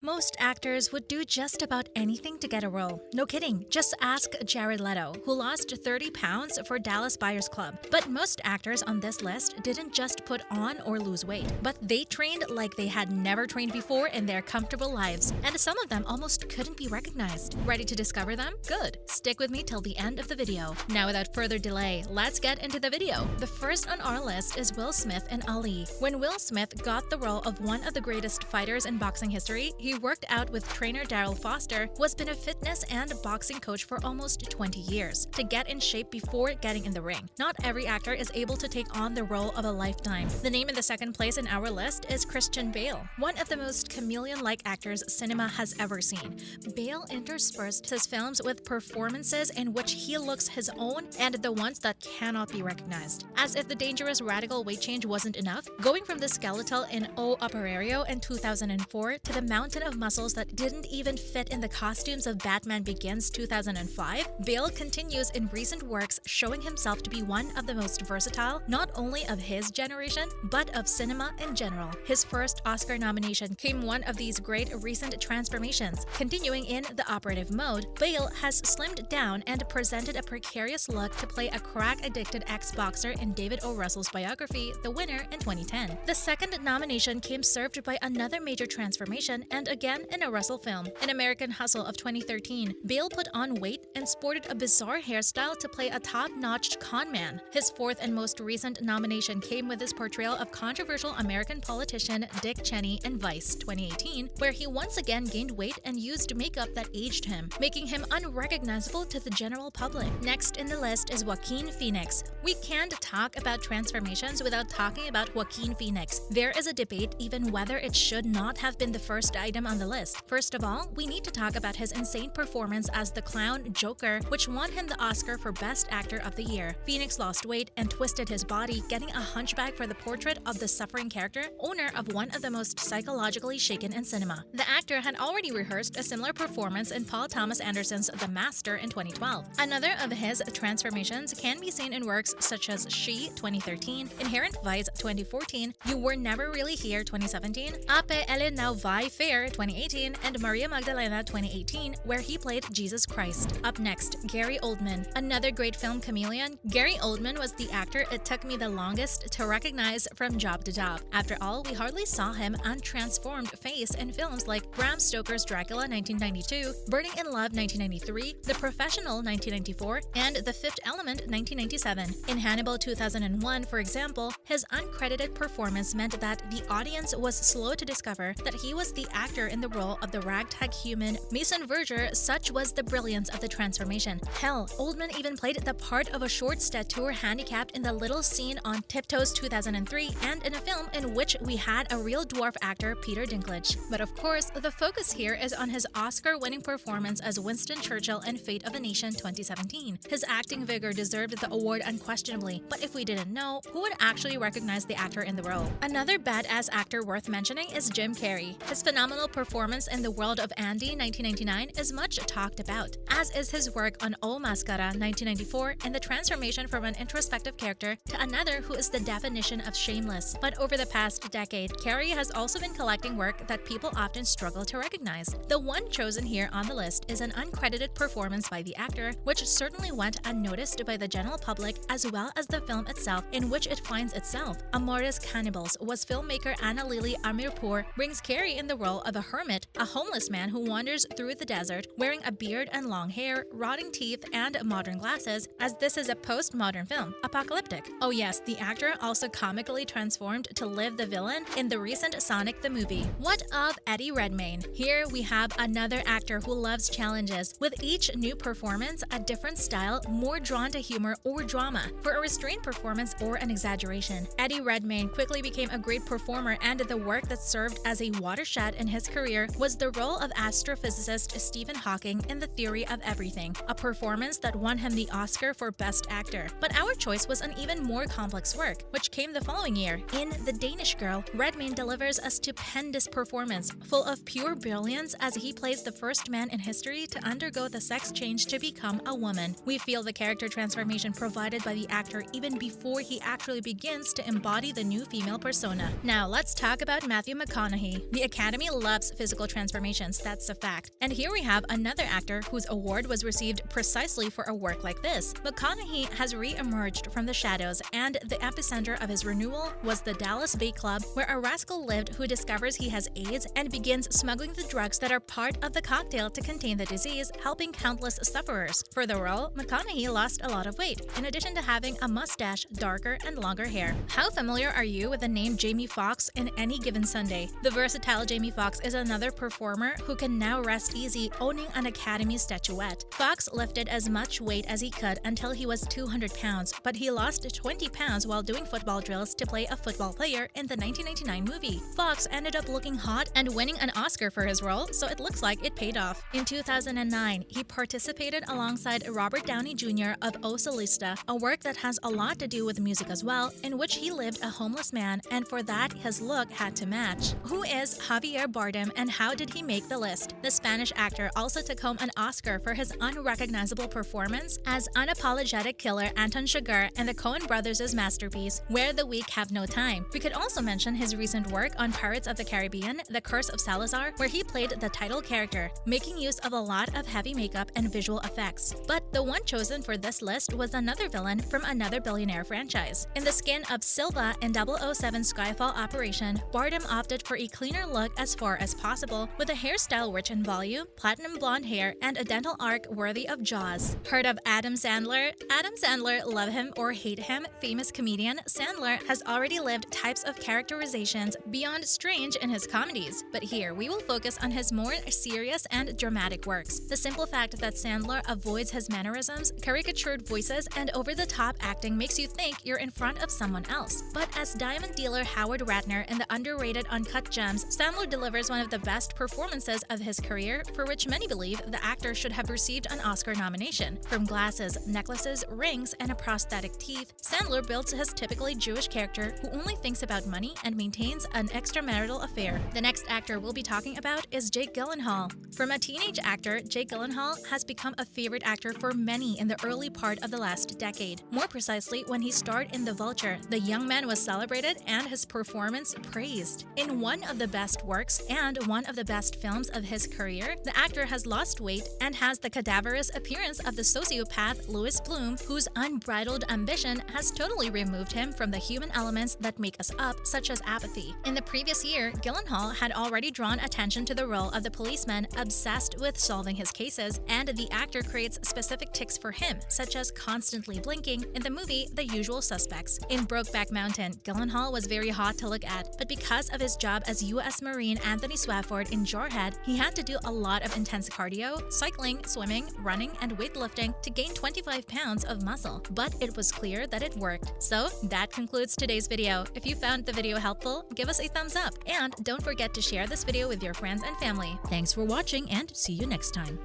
Most actors would do just about anything to get a role. No kidding, just ask Jared Leto, who lost 30 pounds for Dallas Buyers Club. But most actors on this list didn't just put on or lose weight, but they trained like they had never trained before in their comfortable lives, and some of them almost couldn't be recognized. Ready to discover them? Good. Stick with me till the end of the video. Now without further delay, let's get into the video. The first on our list is Will Smith in Ali. When Will Smith got the role of one of the greatest fighters in boxing history, he worked out with trainer Daryl Foster, who has been a fitness and boxing coach for almost 20 years, to get in shape before getting in the ring. Not every actor is able to take on the role of a lifetime. The name in the second place in our list is Christian Bale, one of the most chameleon-like actors cinema has ever seen. Bale interspersed his films with performances in which he looks his own and the ones that cannot be recognized. As if the dangerous radical weight change wasn't enough, going from the skeletal in O Operario in 2004 to the mountain of muscles that didn't even fit in the costumes of Batman Begins 2005, Bale continues in recent works showing himself to be one of the most versatile, not only of his generation, but of cinema in general. His first Oscar nomination came one of these great recent transformations. Continuing in the operative mode, Bale has slimmed down and presented a precarious look to play a crack-addicted ex-boxer in David O. Russell's biography, The Winner, in 2010. The second nomination came served by another major transformation, and again in a Russell film. In American Hustle of 2013, Bale put on weight and sported a bizarre hairstyle to play a top-notch con man. His fourth and most recent nomination came with his portrayal of controversial American politician Dick Cheney in Vice 2018, where he once again gained weight and used makeup that aged him, making him unrecognizable to the general public. Next in the list is Joaquin Phoenix. We can't talk about transformations without talking about Joaquin Phoenix. There is a debate even whether it should not have been the first item on the list. First of all, we need to talk about his insane performance as the clown Joker, which won him the Oscar for Best Actor of the Year. Phoenix lost weight and twisted his body, getting a hunchback for the portrait of the suffering character, owner of one of the most psychologically shaken in cinema. The actor had already rehearsed a similar performance in Paul Thomas Anderson's The Master in 2012. Another of his transformations can be seen in works such as She 2013, Inherent Vice 2014, You Were Never Really Here 2017, Ape Elle Now Vai Fair 2018, and Maria Magdalena 2018, where he played Jesus Christ. Up next, Gary Oldman. Another great film chameleon, Gary Oldman was the actor it took me the longest to recognize from job to job. After all, we hardly saw him untransformed face in films like Bram Stoker's Dracula 1992, Burning in Love 1993, The Professional 1994, and The Fifth Element 1997. In Hannibal 2001, for example, his uncredited performance meant that the audience was slow to discover that he was the actor in the role of the ragtag human Mason Verger. Such was the brilliance of the transformation. Hell, Oldman even played the part of a short stature handicapped in the little scene on Tiptoes 2003, and in a film in which we had a real dwarf actor, Peter Dinklage. But of course, the focus here is on his Oscar-winning performance as Winston Churchill in Fate of a Nation 2017. His acting vigor deserved the award unquestionably, but if we didn't know, who would actually recognize the actor in the role? Another badass actor worth mentioning is Jim Carrey. His phenomenal performance in The World of Andy 1999 is much talked about, as is his work on O Mascara 1994 and the transformation from an introspective character to another who is the definition of shameless. But over the past decade, Carrey has also been collecting work that people often struggle to recognize. The one chosen here on the list is an uncredited performance by the actor, which certainly went unnoticed by the general public as well as the film itself in which it finds itself. Amores Cannibals was filmmaker Anna Lily Amirpour brings Carrey in the role of a hermit, a homeless man who wanders through the desert wearing a beard and long hair, rotting teeth, and modern glasses, as this is a post-modern film, apocalyptic. Oh yes, the actor also comically transformed to live the villain in the recent Sonic the Movie. What of Eddie Redmayne? Here we have another actor who loves challenges, with each new performance a different style, more drawn to humor or drama, for a restrained performance or an exaggeration. Eddie Redmayne quickly became a great performer, and the work that served as a watershed in his career was the role of astrophysicist Stephen Hawking in The Theory of Everything, a performance that won him the Oscar for Best Actor. But our choice was an even more complex work, which came the following year. In The Danish Girl, Redmayne delivers a stupendous performance, full of pure brilliance as he plays the first man in history to undergo the sex change to become a woman. We feel the character transformation provided by the actor even before he actually begins to embody the new female persona. Now let's talk about Matthew McConaughey. The Academy loves loves physical transformations, that's a fact. And here we have another actor whose award was received precisely for a work like this. McConaughey has re-emerged from the shadows, and the epicenter of his renewal was the Dallas Bay Club, where a rascal lived who discovers he has AIDS and begins smuggling the drugs that are part of the cocktail to contain the disease, helping countless sufferers. For the role, McConaughey lost a lot of weight, in addition to having a mustache, darker and longer hair. How familiar are you with the name Jamie Foxx in Any Given Sunday? The versatile Jamie Foxx is another performer who can now rest easy owning an Academy statuette. Foxx lifted as much weight as he could until he was 200 pounds, but he lost 20 pounds while doing football drills to play a football player in the 1999 movie. Foxx ended up looking hot and winning an Oscar for his role, so it looks like it paid off. In 2009, he participated alongside Robert Downey Jr. of O Solista, a work that has a lot to do with music as well, in which he lived a homeless man, and for that his look had to match. Who is Javier Bardem and how did he make the list? The Spanish actor also took home an Oscar for his unrecognizable performance as unapologetic killer Anton Chigurh in the Coen brothers' masterpiece, Where the Weak Have No Time. We could also mention his recent work on Pirates of the Caribbean, The Curse of Salazar, where he played the title character, making use of a lot of heavy makeup and visual effects. But the one chosen for this list was another villain from another billionaire franchise. In the skin of Silva in 007 Skyfall Operation, Bardem opted for a cleaner look as far as possible, with a hairstyle rich in volume, platinum blonde hair, and a dental arc worthy of Jaws. Heard of Adam Sandler? Adam Sandler, love him or hate him, famous comedian, Sandler has already lived types of characterizations beyond strange in his comedies, but here we will focus on his more serious and dramatic works. The simple fact that Sandler avoids his mannerisms, caricatured voices, and over-the-top acting makes you think you're in front of someone else. But as diamond dealer Howard Ratner in the underrated Uncut Gems, Sandler delivers one of the best performances of his career, for which many believe the actor should have received an Oscar nomination. From glasses, necklaces, rings, and a prosthetic teeth, Sandler builds his typically Jewish character who only thinks about money and maintains an extramarital affair. The next actor we'll be talking about is Jake Gyllenhaal. From a teenage actor, Jake Gyllenhaal has become a favorite actor for many in the early part of the last decade. More precisely, when he starred in The Vulture, the young man was celebrated and his performance praised. In one of the best works and one of the best films of his career, the actor has lost weight and has the cadaverous appearance of the sociopath Louis Bloom, whose unbridled ambition has totally removed him from the human elements that make us up, such as apathy. In the previous year, Gyllenhaal had already drawn attention to the role of the policeman obsessed with solving his cases, and the actor creates specific tics for him, such as constantly blinking in the movie The Usual Suspects. In Brokeback Mountain, Gyllenhaal was very hot to look at, but because of his job as U.S. Marine Anthony Swafford in Jarhead, he had to do a lot of intense cardio, cycling, swimming, running, and weightlifting to gain 25 pounds of muscle. But it was clear that it worked. So that concludes today's video. If you found the video helpful, give us a thumbs up, and don't forget to share this video with your friends and family. Thanks for watching, and see you next time.